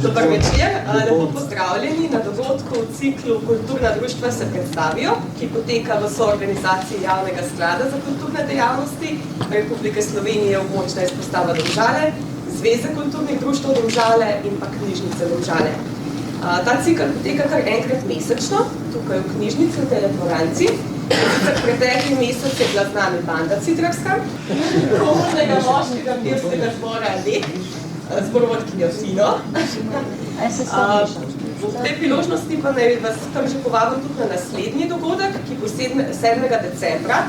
Dobar večer, lepo pozdravljeni na dogodku v ciklu Kulturna društva se predstavijo, ki poteka v soorganizaciji Javnega sklada za kulturne dejavnosti Republike Slovenije območna izpostava Domžale, Zveze kulturnih društev Domžale in pa Knjižnice Domžale. Ta cikl poteka kar enkrat mesečno, tukaj v knjižnici, v Teletvoranci. Pretekli mesec je bila z nami banda Citrarska, komornega moškega pevskega zbora Lek, zborovodkinjo Fino. V tej priložnosti pa naj vas kar že povabim tudi na naslednji dogodek, ki bo 7. decembra,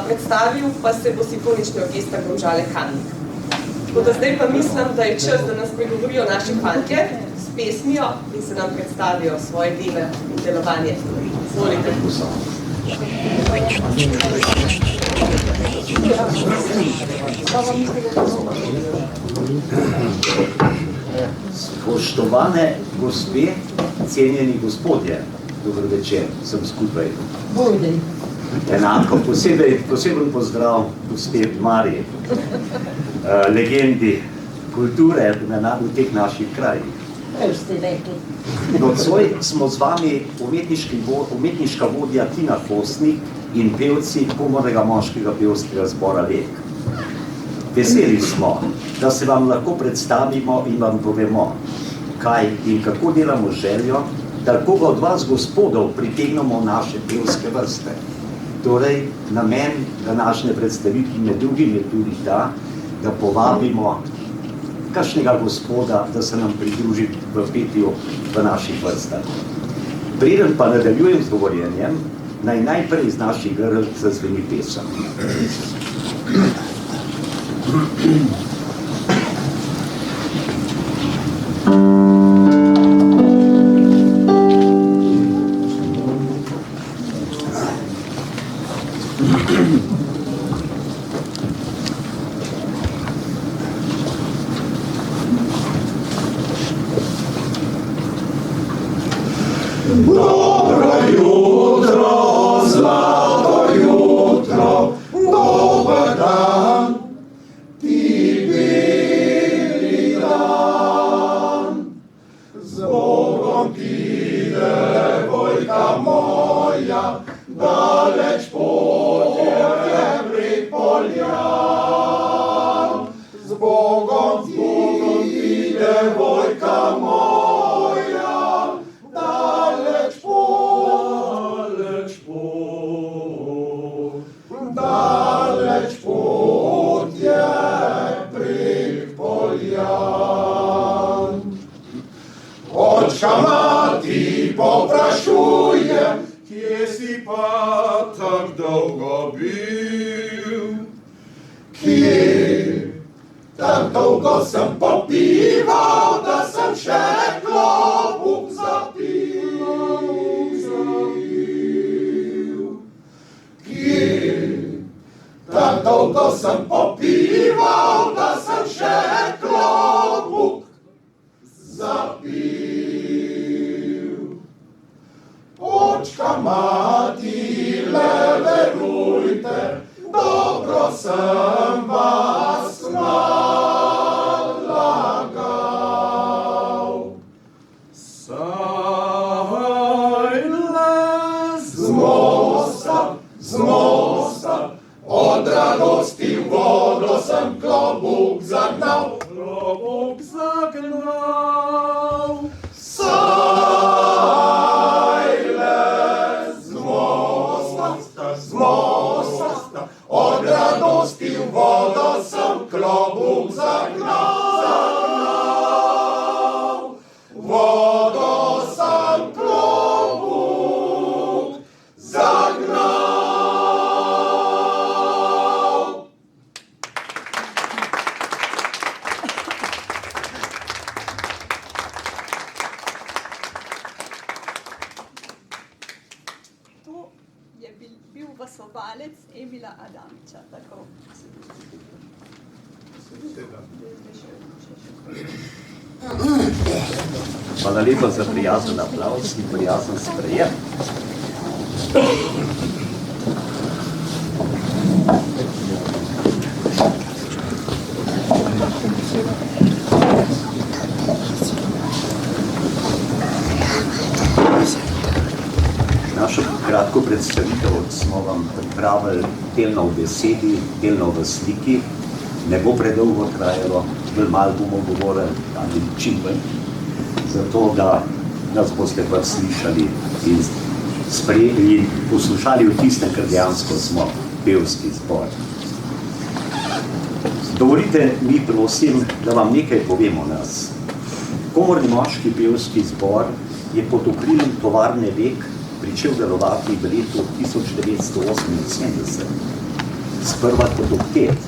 predstavil pa se bo simfonični orkester Domžale Kamnik. Tako da zdaj pa mislim, da je čas, da nas pregovorijo naši fantje s pesmijo in se nam predstavijo svoje dele in delovanje. Izvolite. Spoštovane gospe, cenjeni gospodje, dober večer, sem skupaj. Enako, poseben pozdrav gospe Mariji, legendi kulture v teh naših krajih. Nocoj smo z vami umetniška vodja Tina Kostnik in pevci komornega moškega pevskega zbora Lek. Veseli smo, da se vam lahko predstavimo in vam povemo, kaj in kako delamo željo, da koga od vas gospodov pritegnemo naše pevske vrste. Torej, namen današnje predstavitve med drugim je tudi ta, da povabimo kakšnega gospoda, da se nam pridruži v petju v naših vrstah. Preden pa nadaljujem z govorjenjem, naj najprej iz naših grl zazveni pesem. Hvala lepa za prijazen aplavz in prijazen sprejem. Našo kratko predstavitev smo vam pripravili delno v besedi, delno v sliki. Ne bo predolgo trajalo, bolj malo bomo govorili, ali čim bolj, zato da nas boste pa slišali in poslušali v tistem, kar dejansko smo, pevski zbor. Dovolite mi, prosim, da vam nekaj povemo o nas. Komorni moški pevski zbor je pod okriljem tovarne Lek pričel delovati v letu 1978. Sprva kot oktet.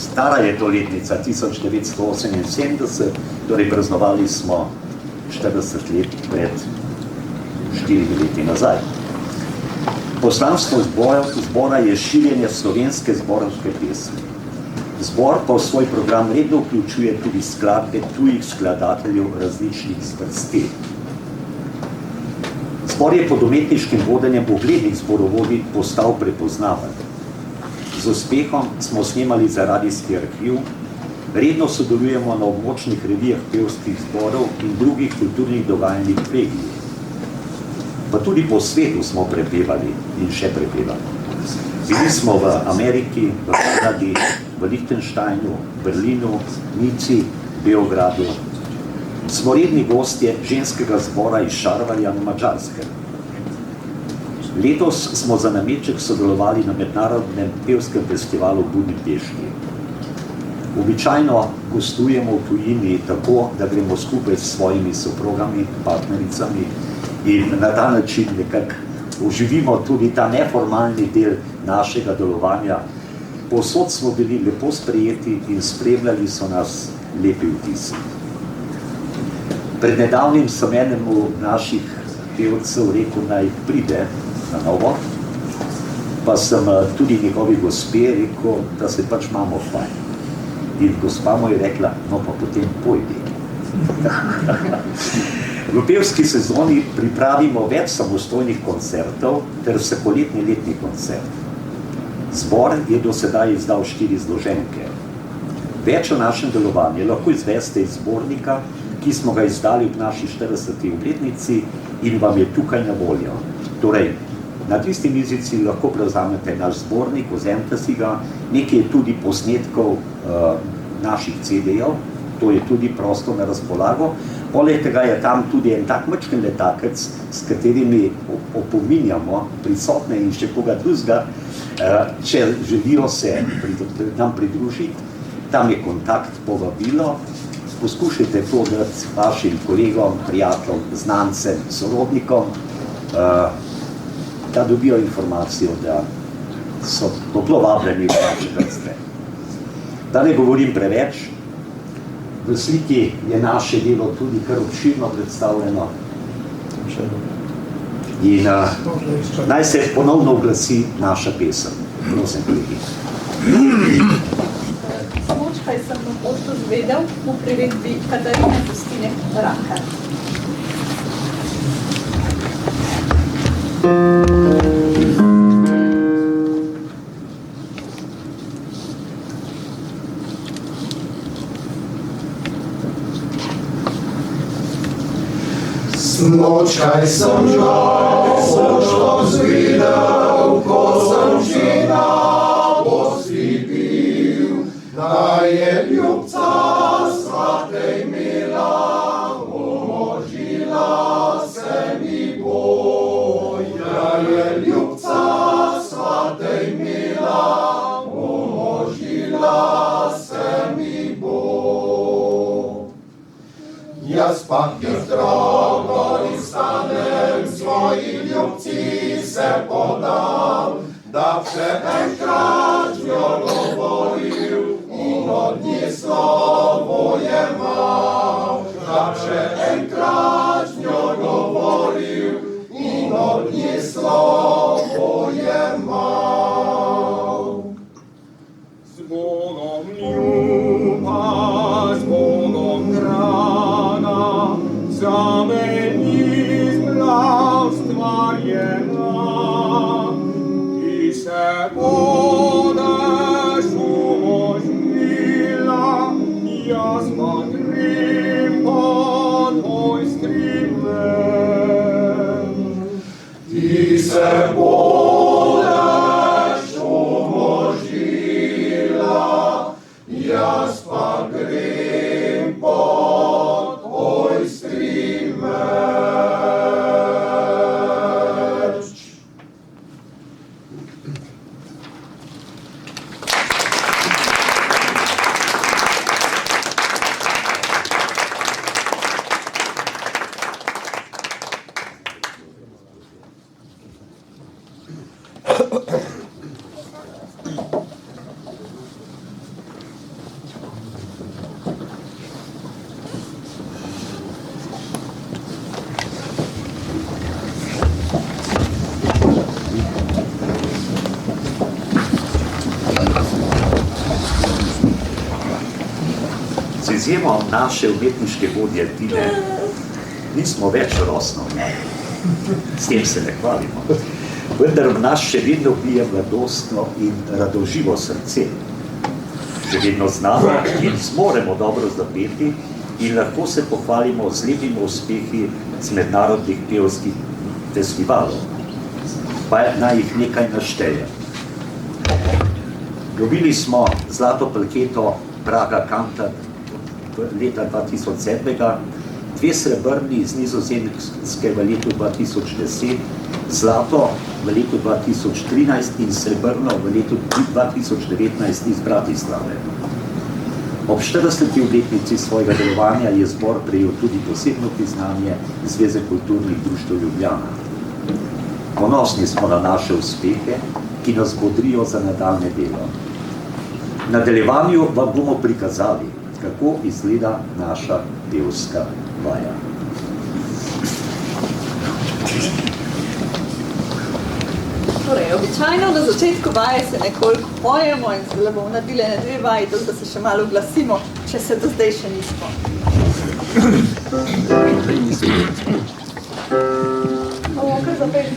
Stara je to letnica 1978, torej praznovali smo 40 let pred 4 leti nazaj. Poslanstvo zbora je širjenje slovenske zborovske pesmi. Zbor pa v svoj program redno vključuje tudi skladbe tujih skladateljev različnih zvrsti. Zbor je pod umetniškim vodenjem uglednih zborovodij postal prepoznaven. Z uspehom smo snemali za radijski arhiv, redno sodelujemo na območnih revijah pevskih zborov in drugih kulturnih dogajanjih v regiji. Pa tudi po svetu smo prepevali in še prepevali. Bili smo v Ameriki, v Kanadi, v Lichtensteinu, Berlinu, Nici, Beogradu. Smo redni gostje ženskega zbora iz Šarvarja na Madžarskem. Letos smo za nameček sodelovali na mednarodnem pevskem festivalu v Budimpešti. Običajno gostujemo v tujini tako, da gremo skupaj s svojimi soprogami, partnericami in na ta način nekako oživimo tudi ta neformalni del našega delovanja. Povsod smo bili lepo sprejeti in spremljali so nas lepi vtisi. Pred nedavnim sem enemu naših pevcev rekel, naj pride na novo, pa sem tudi njegovi gospe rekel, da se pač imamo fajn. In gospa mu je rekla, no pa potem pojdi. V pevski sezoni pripravimo več samostojnih koncertov ter vsakoletni letni koncert. Zbor je do sedaj izdal 4 zloženke. Več o našem delovanju lahko izveste iz zbornika, ki smo ga izdali v naši 40. obletnici in vam je tukaj na voljo. Torej, na tisti mizici lahko prevzamete naš zbornik, vzemite si ga, nekaj je tudi posnetkov naših CD-jev, to je tudi prosto na razpolago. Poleg tega je tam tudi en tak majčken letakec, s katerimi opominjamo prisotne in še koga drugega, če želijo se nam pridružiti. Tam je kontakt, povabilo. Poskušajte to dati vašim kolegom, prijateljem, znancem, sorodnikom, da dobijo informacijo, da so toplo vabljeni v naše vrste. Da ne govorim preveč, v sliki je naše delo tudi kar obširno predstavljeno. In naj se ponovno oglasi naša pesem. Prosim, kolegi. Kaj sem na poštu zvedel v priredbi Katarine Gostine Rakar. Snočkaj sem žal, pošto zvedel, ko sem že na bosti bil, da je ljubca svate imela, umožila se mi bo. Da je ljubca svate imela, umožila se mi bo. Jaz pa hitro gor stanem, svoji ljubci se podam, da še enkrat jo govoril in od nje slovo jemal. Da še enkrat jo govoril in od nje slovo jemal. Z Bogom ljuba, z Bogom rana, jaz pa grem pod ojstri meč. Z izjemo naše umetniške vodje Tine nismo več rosno mladi. S tem se ne hvalimo. Vendar v nas še vedno bije mladostno in radoživo srce. Še vedno znamo in zmoremo dobro zapeti in lahko se pohvalimo z lepimi uspehi z mednarodnih pevskih festivalov. Pa naj jih nekaj našteje. Dobili smo zlato plketo Praga Cantat leta 2007, 2 srebrni iz Nizozemske v letu 2010, zlato v letu 2013 in srebrno v letu 2019 iz Bratislave. Ob 40. obletnici svojega delovanja je zbor prejel tudi posebno priznanje Zveze kulturnih društev Ljubljana. Ponosni smo na naše uspehe, ki nas bodrijo za nadaljnje delo. V nadaljevanju vam bomo prikazali, kako izgleda naša pevska vaja. Torej, običajno na začetku vaje se nekoliko pojemo in zdaj bomo naredili na 2 vaji, da se še malo glasimo, če se do zdaj še nismo. Bomo kar zapeli.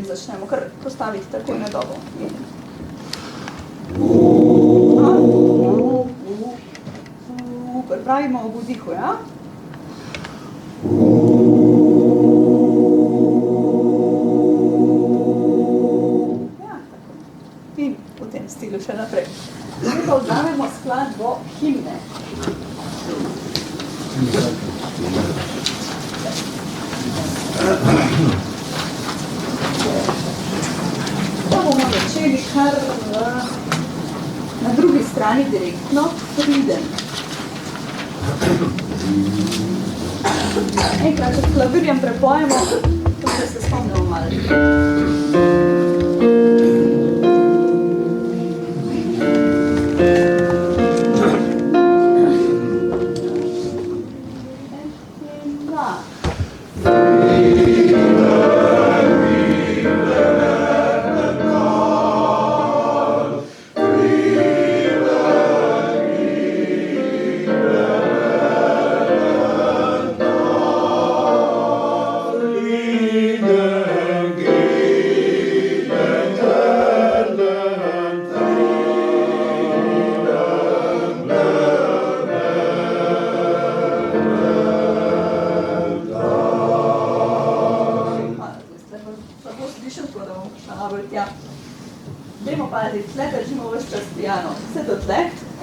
Začnemo kar postaviti takoj na dobo. Pripravimo ob vdihu, ja? skladbo himne. Pa bomo začeli kar na drugi strani direktno priden. Enkrat, če s klavirjem prepojemo, da se spomnimo malo.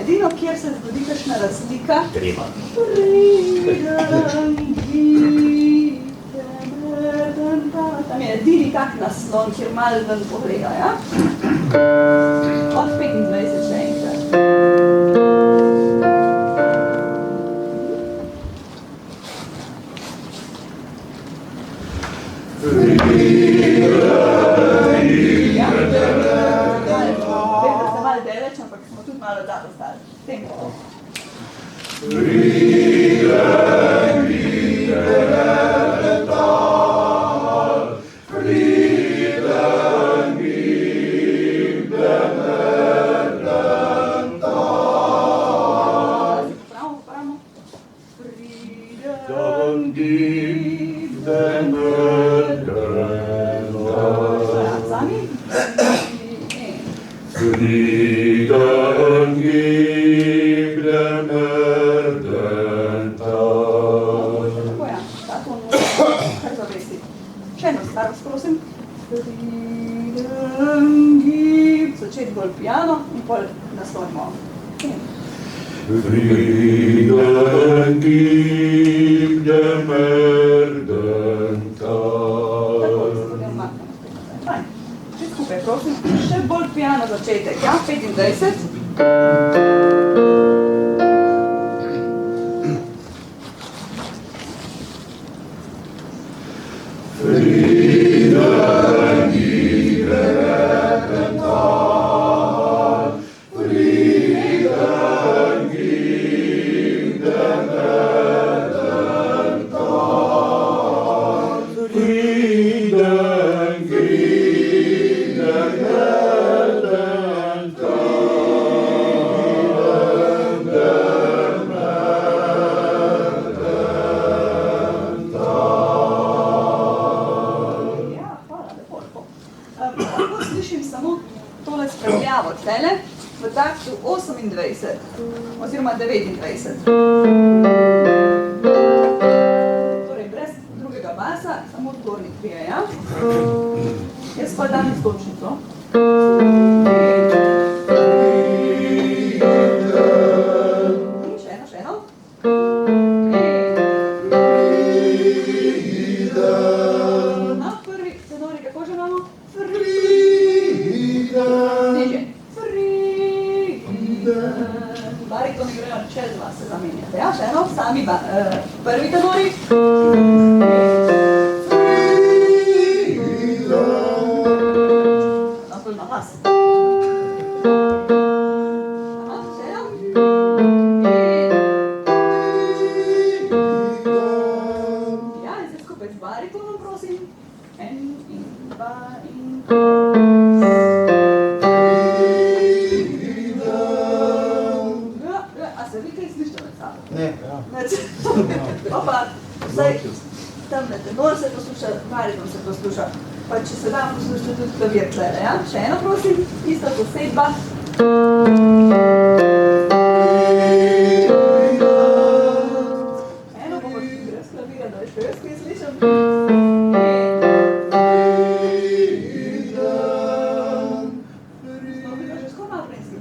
Edino, kjer se zgodi kakšna razlika, tam je edini kak naslon, kjer malo ven pogleda, ja? Od 25 še enkrat. Malo da ostali. Tempo. Začeti bolj piano in pol naslonimo. Frieden gib dem Erdental. Tako, se tudi omaknemo spet nazaj. Fajn. Vsi skupaj, prosim, še bolj piano začetek, ja? 25. Oziroma 29. Torej, brez drugega basa, samo zgornji trije, ja? Jaz pa dam iztočnico. Še eno. Na prvi tenori, kako že imamo? Nižje. Baritoni grejo čez vas se zamenjate, ja? Še eno, sami prvi tenori. Napol na vas. Še eno. Ja, in se skupaj z baritonom, prosim. En in dva in Ne. Opa, vsaj tamne tenor se posluša, bariton se posluša. Pa če se da poslušati tudi klavir tlele, ja? Še eno, prosim, ista posedba. Eno bomo tudi brez klavira, da je še jaz kaj slišam. Smo bi pa že skoro malo prenski.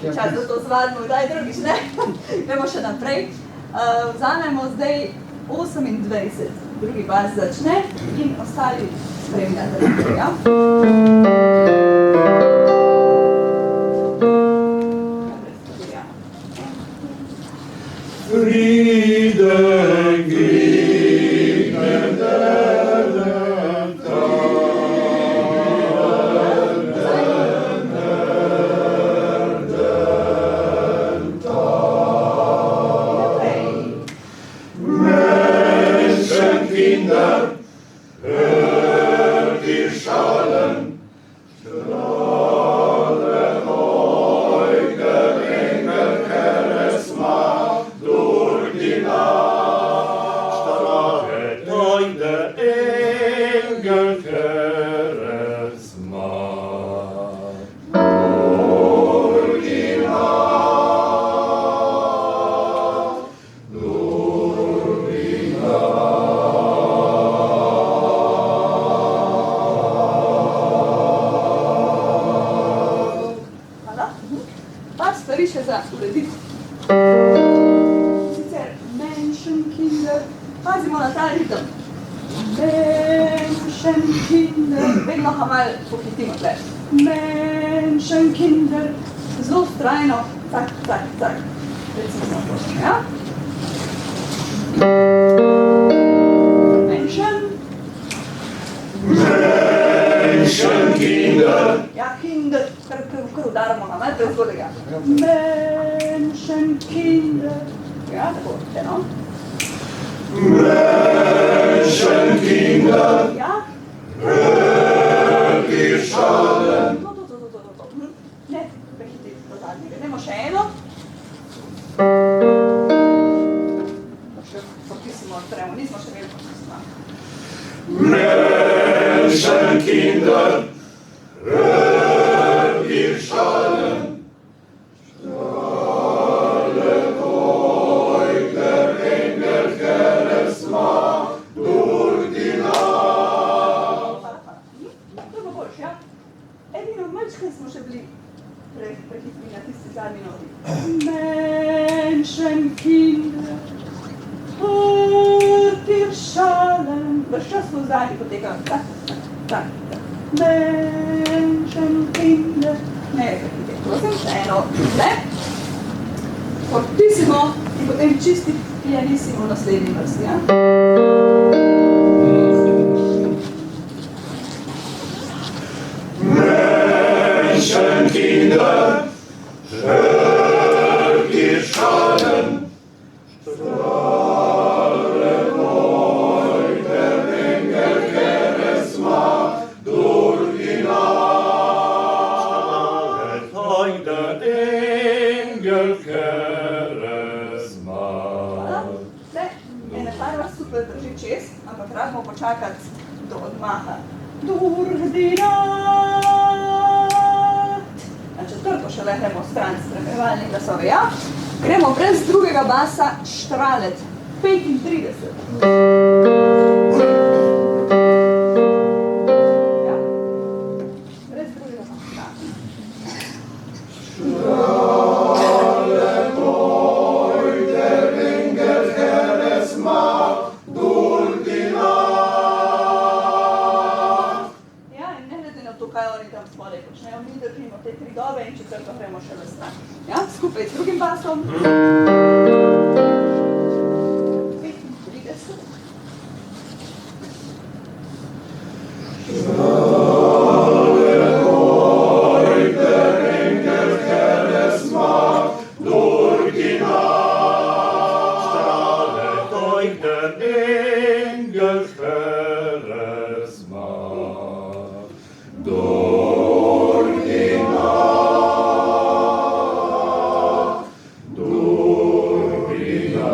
čas, da to zvadimo, kdaj drugič, ne? Gremo še naprej. Vzamemo zdaj 28, drugi bas začne in ostali spremljate naprej, ja? Frieden gegen Menschenkinder, hört die Schallen, strahlen euch der Engel Charisma durch die Nacht. Strahlt euch der Engel Charisma durch die Nacht, durch die Hvala. Par stvari še za urediti. Sicer Menschenkinder, pazimo na ta ritem. Menschenkinder, vedno ga malo pohitimo tle. Menschenkinder, zelo vztrajno, tak, tak, tak. Recimo to, ja? Menschen, Menschenkinder, ja, Kinder, kar udaramo na malo prezgodega. Menschenkinder, ja, tako, eno. Menschenkinder, Ja, hört die Schallen. to. Ne, prehiti do zadnjega. Idemo še eno. Še potisimo, odpremo, nismo še imeli potisma. Menschenkinder, hört die Schallen. Strahlet euch der Engel Charisma durch die Nacht. To bo boljš, ja? Edino malčkaj smo še bili prehitri na tisti zadnji noti. Menschenkinder, hört die Schallen. Ves čas smo zadnji potekajo. Tak, tak, tak. Menschenkinder. Ne, prehitri, prosim, še eno. Ne? Potisimo in potem čisti pianissimo v naslednji vrsti, ja? Menschenkinder, hört die Schallen. Strahlet euch der Engel Charisma durch die Nacht. Strahlet euch der Engel Charisma. Hvala. Ne, ene par vas super drži čez, ampak rabimo počakati do odmaha. Durch die Nacht. Na četrto še gremo stran spremljevalnih glasov, ja? Gremo brez drugega basa štralet. 35. Ja? Brez drugega basa. Strahlet euch der Engel Charisma durch die Nacht. Ja, in ne glede na to, kaj oni tam spodaj počnejo, mi držimo te tri dobe in četrto gremo še v stran. Ja, skupaj s drugim basom. 35. Strahlet euch der Engel Charisma durch die Nacht. Strahlet euch der Engel Charisma durch die Nacht. Durch die Nacht.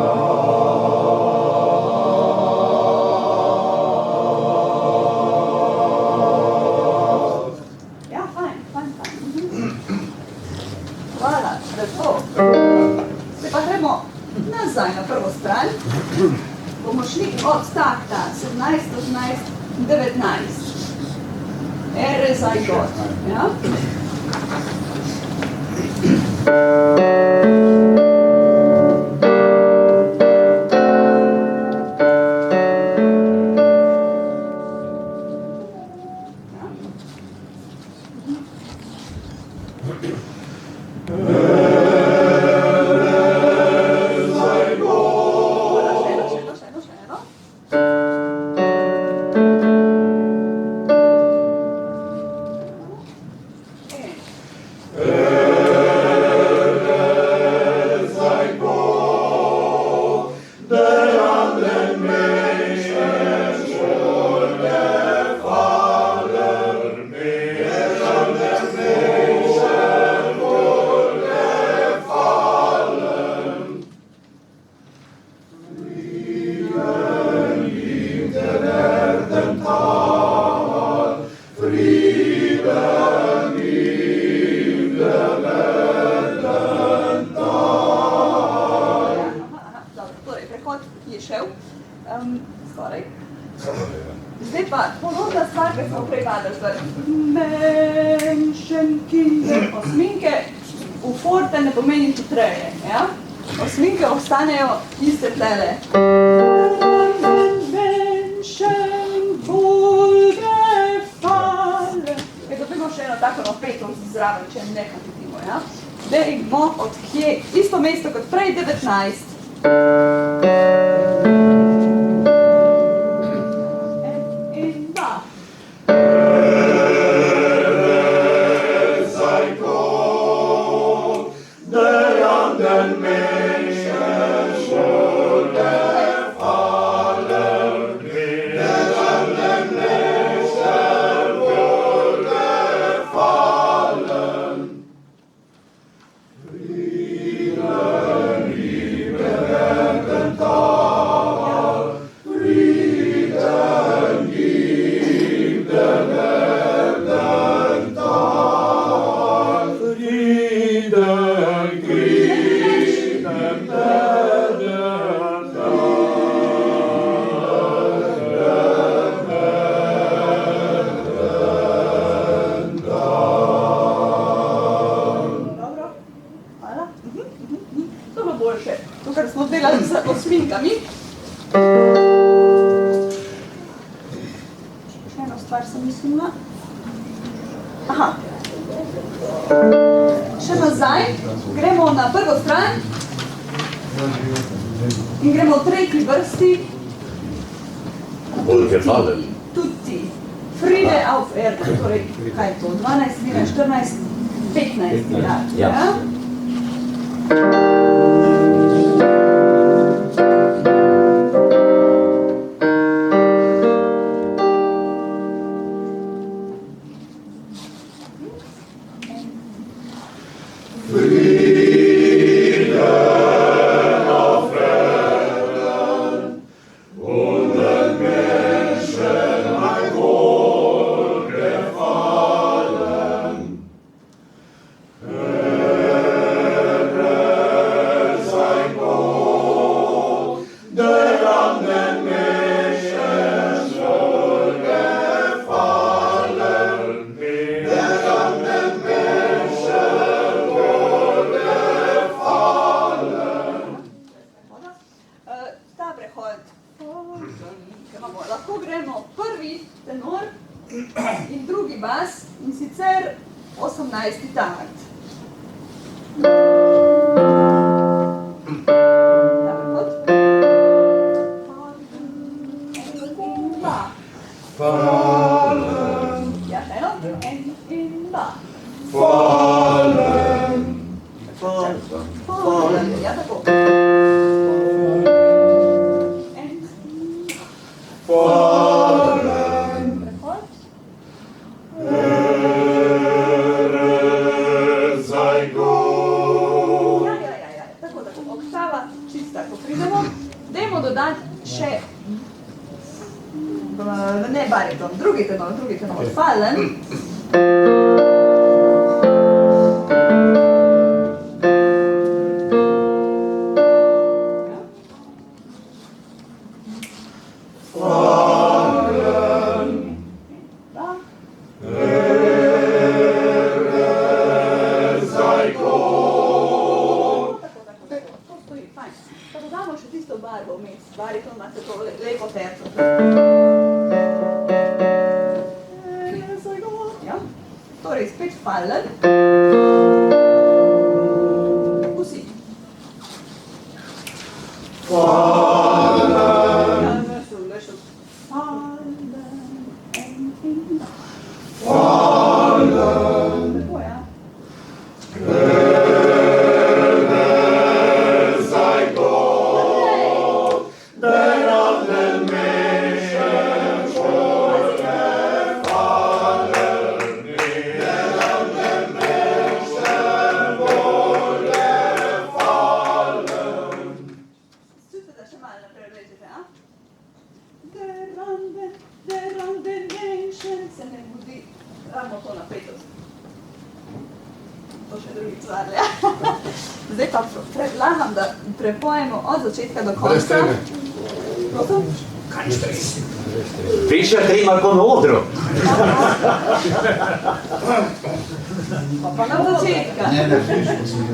Ja, fajn. Hvala, lepo. Se pa gremo nazaj na prvo stran. Bomo šli od takta 17, 18, 19. Ere za God. Ja? Zdaj pa, podobna stvar, ki smo prej vadali, menšenkinder, osminke v forte ne pomeni hitreje, ja? Osminke ostanejo iste tlele. Dobimo še eno tako napeto zraven, če nekaj vidimo, ja? Zdaj bomo od kje, isto mesto kot prej, 19. In gremo v tretji vrsti. Wohlgefallen. Tutti. Friede auf Erden. Torej, kaj je to? 12, 14, 15 grad. Ja. Lahko gremo prvi tenor in drugi bas, in sicer 18. takt. Ja, še eno. En in ba. Fallen. Ja, tako. Ne bariton, drugi tenor, fallen. Sei Gott. Ja. Torej, spet fallen. Vsi. Fallen. Ja, so le še fallen. Fallen. Lepo, ja. Zdaj pa predlagam, da prepojemo od začetka do konca. Brez tebe. Prosim? Kaj stresi? Piše trima ko na odru. Pa na začetka. Ne, pišemo si ga.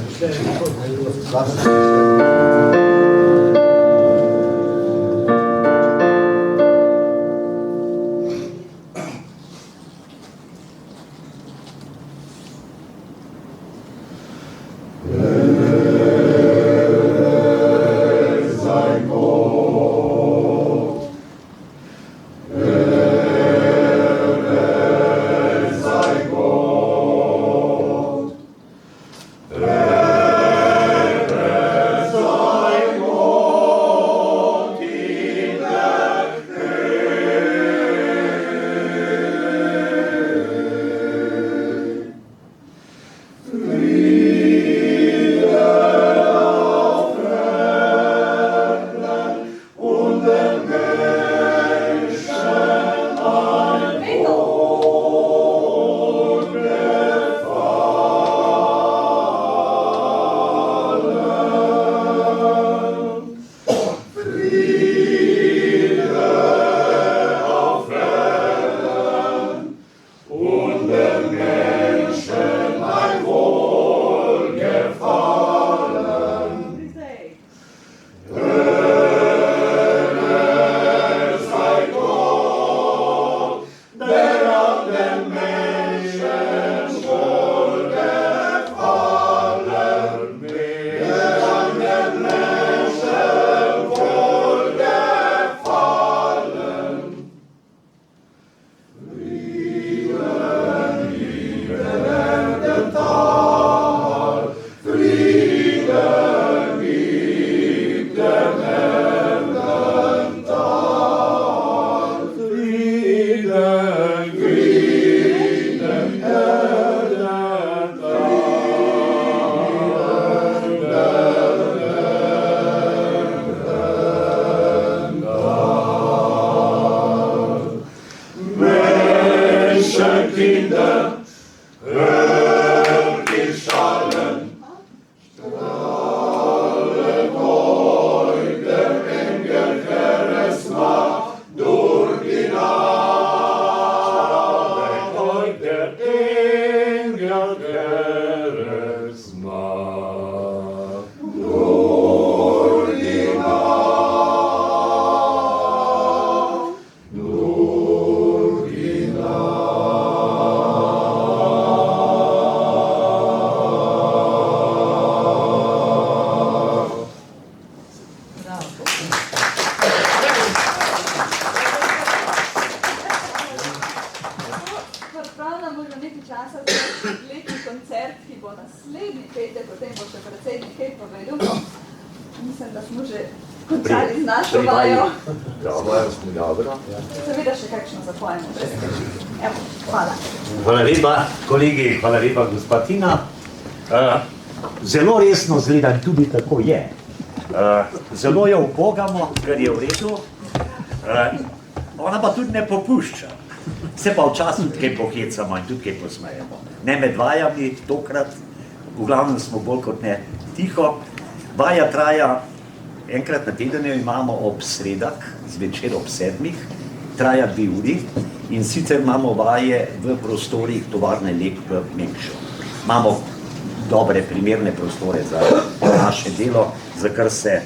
Hvala lepa, kolegi, hvala lepa, gospa Tina. Zelo resno zgleda, tudi tako je. Zelo jo upogamo, kar je v redu. Ona pa tudi ne popušča. Se pa včasih tudi kaj pohecamo in tudi kaj posmejemo. Ne med vajami, tokrat, v glavnem smo bolj kot ne tiho. Vaja traja, enkrat na teden jo imamo ob sredah, zvečer ob 7, traja 2 uri. In sicer imamo vaje v prostorih tovarne Lek v Mekšu. Imamo dobre, primerne prostore za naše delo, za kar se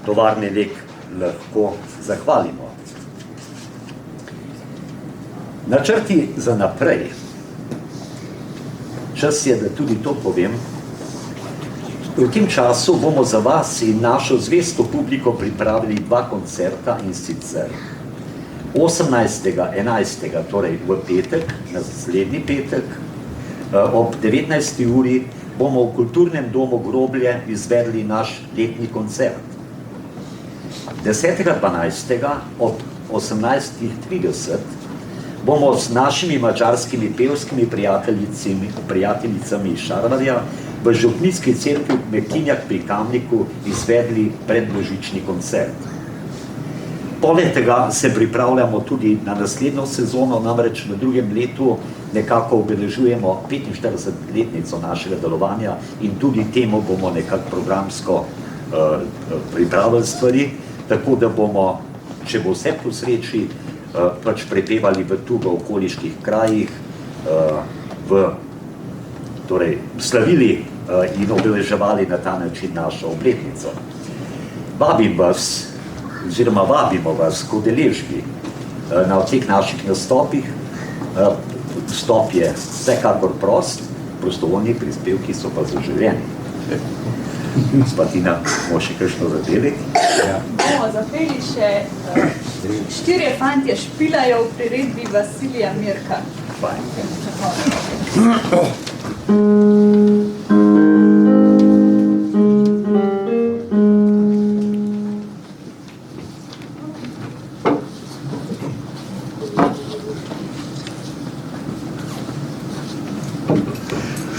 tovarne Lek lahko zahvalimo. Načrti za naprej. Čas je, da tudi to povem. V tem času bomo za vas in našo zvesto publiko pripravili 2 koncerta, in sicer 18.11., torej v petek, naslednji petek, ob 19. uri bomo v Kulturnem domu Groblje izvedli naš letni koncert. 10.12. ob 18.30 bomo s našimi madžarskimi pevskimi prijateljicami iz Šarvarja v Župnijski cerkvi v Mekinjah pri Kamniku izvedli predbožični koncert. Poleg tega se pripravljamo tudi na naslednjo sezono, namreč v drugem letu nekako obeležujemo 45-letnico našega delovanja in tudi temu bomo nekako programsko pripravili stvari, tako da bomo, če bo vse po sreči, pač prepevali v tu v okoliških krajih, torej slavili in obeleževali na ta način našo obletnico. Vabimo vas k udeležbi na teh naših nastopih. Vstop je vsekakor prost, prostovoljni prispevki so pa zaželeni. Spatina, bomo še kakšno zadeli? Bomo zapeli še 4 fantje špilajo v priredbi Vasilija Mirka.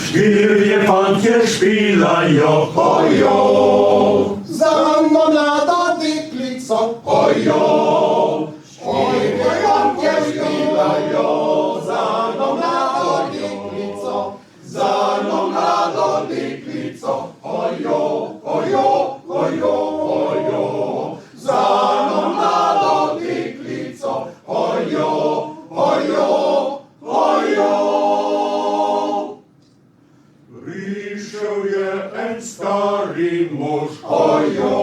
Štirje fantje špilajo, hojo, za mno mlado deklico, hojo. štirje fantje špilajo, za mno mlado deklico, za mno mlado deklico, hojo, hojo, hojo, hojo, za mno mlado deklico, hojo, hojo, hojo. Prišel je en stari mož, Ojo,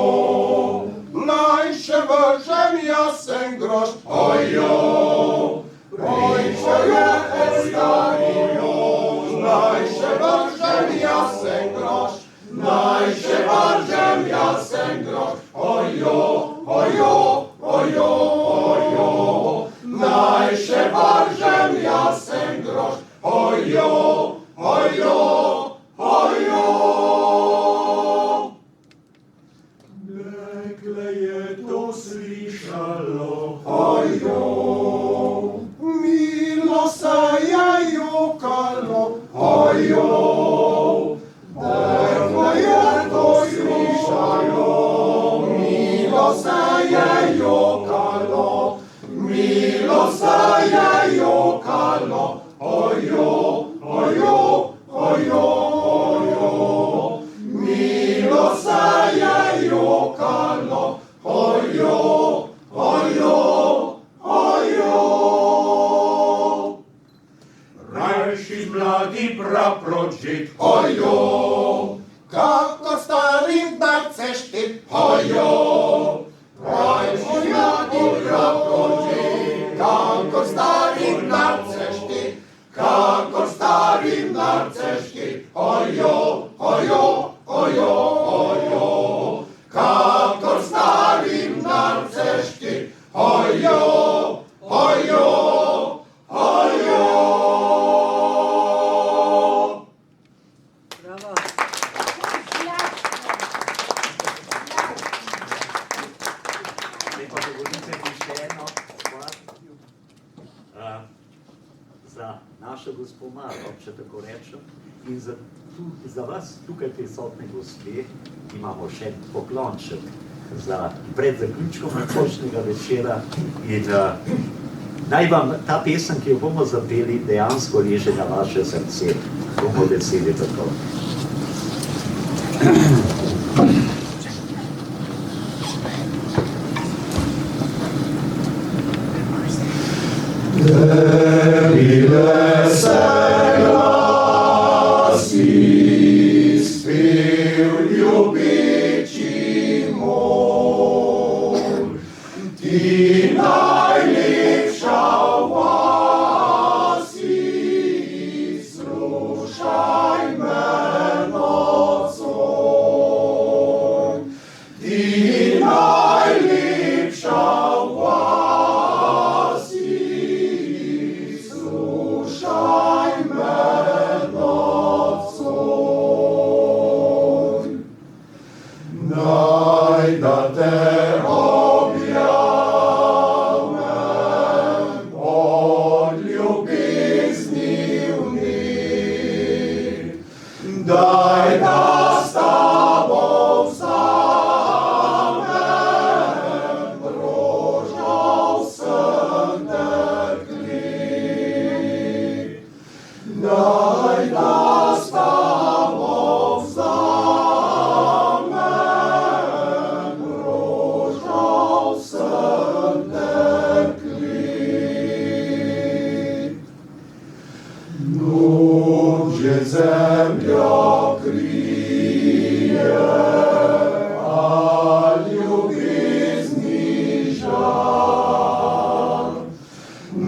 naj še vržem jasen grož, ojo, prišel je en stari mož, naj še vržem jasen grož, naj še vržem jasen grož, ojo, ojo, ojo, ojo, naj še vržem jasen grož, ojo, ojo, ojo. dekle je to slišalo, Ojo, milo se je jokalo, ojo, dekle je to slišalo, milo se je jokalo, milo se je jokalo, ojo, ojo, ojo, ojo, milo se je jokalo, ojo, ojo, ojo. rajši mladi prapročit, Ojo, kako starim darce štit, ojo, rajši mladi praproči, kako starim darce štit, kako starim darce štit, ojo, ojo, ojo, ojo, kako starim darce štit, ojo, ojo, ojo. Zdaj pa dovolite mi še eno stvar. Za našo gospo Maro, če tako rečem, in za vas tukaj prisotne gospe imamo še poklonček pred zaključkom nočnega večera in naj vam ta pesem, ki jo bomo zapeli, dejansko leže na vaše srce. Bomo veseli tako. Bile se glasi, spil ljubeči moj, ti najlepša v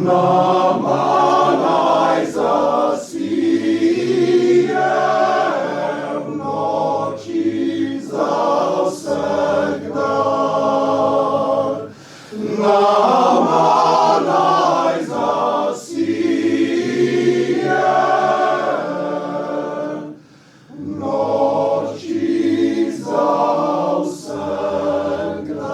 nama naj zasije v noči za vsak dan. Nama naj zasije v noči za vsak dan.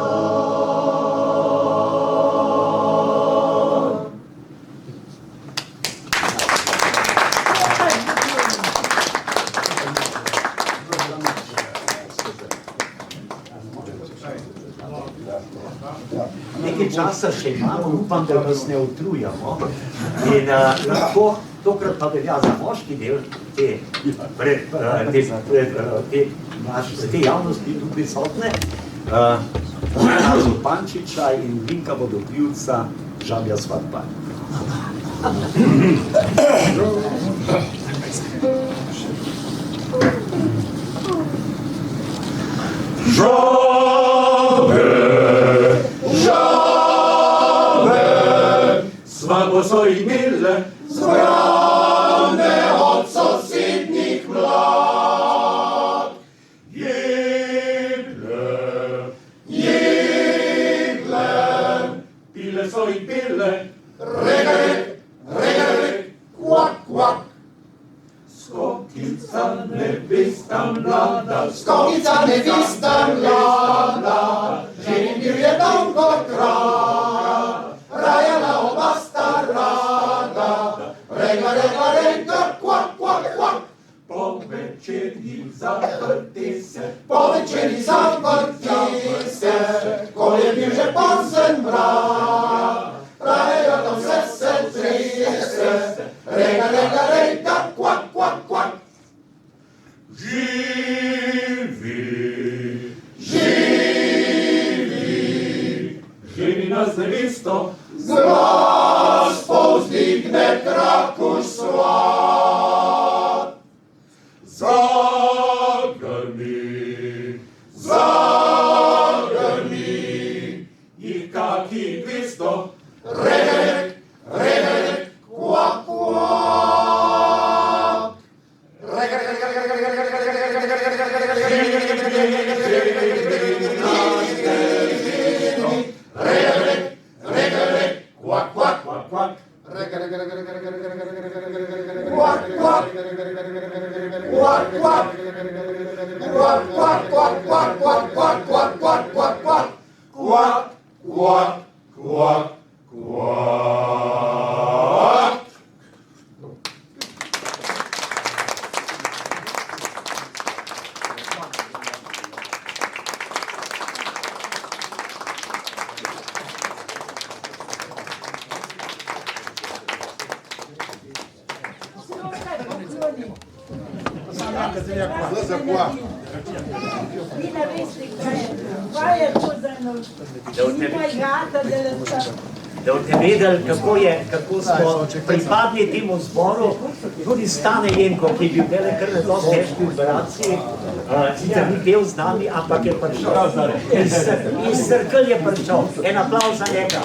Nekaj časa še imamo, upam, da vas ne utrujamo. In lahko, tokrat pa velja za moški del te javnosti tu prisotne, Zupančiča in Vinka Vodopljivca Žabja svatba. Žabe, svadbo so imele, Zbrane od sosednjih mlad. jedle, pile so in pile, Kvak, kvak, skokica nevesta mlada, skokica nevista mlada, ženin bil je dolgo traja, rajala oba sta rada, rega, kvak, kvak, kvak, po večerji zavrti se, po večeri zavrti se, ko je bil že pozen mrak, rajajo tam vse se trese, rega, kvak, kvak, kvak. živi, ženina z nevesto, Glas povzdigne krakuš svat. zagrni, jih kakih 200, Kvak, kvak. Kvak, kvak, kvak, kvak, Vi ne veste, kaj je to za eno gata delata. Da boste vedeli, kako smo pripadni temu zboru, tudi Stane Jenko, ki je bil dele kar na dosti težki operaciji, sicer ni del z nami, ampak je prišel. Iz Cerkelj je prišel. En aplavz za njega.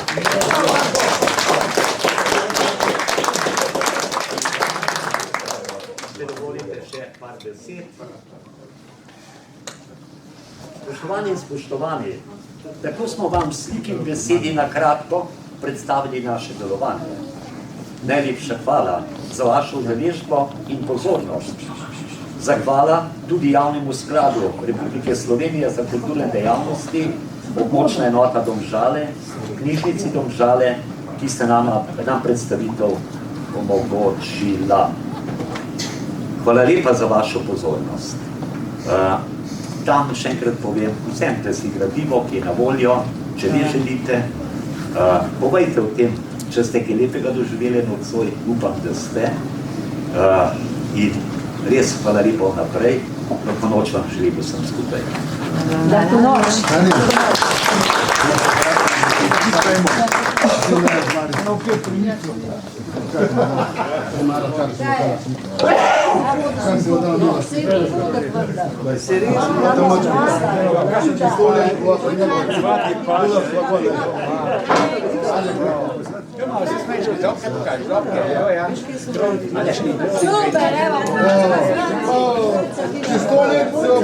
Če dovolite še par besed. Spoštovani in spoštovani, tako smo vam sliki v besedi na kratko predstavili naše delovanje. Najlepša hvala za vašo udeležbo in pozornost. Zahvala tudi Javnemu skladu Republike Slovenije za kulturne dejavnosti, območna enota Domžale, knjižnici Domžale, ki ste nam predstavitev omogočila. Hvala lepa za vašo pozornost. Tam še enkrat povem, vzemite si gradivo, ki je na voljo, če vi želite. Povejte o tem, če ste kaj lepega doživeli nocoj, upam, da ste. In res hvala lepa naprej. Lahko noč vam želim vsem skupaj. Lahko noč. Seriously? Super, evo. Ci sto lekcijo,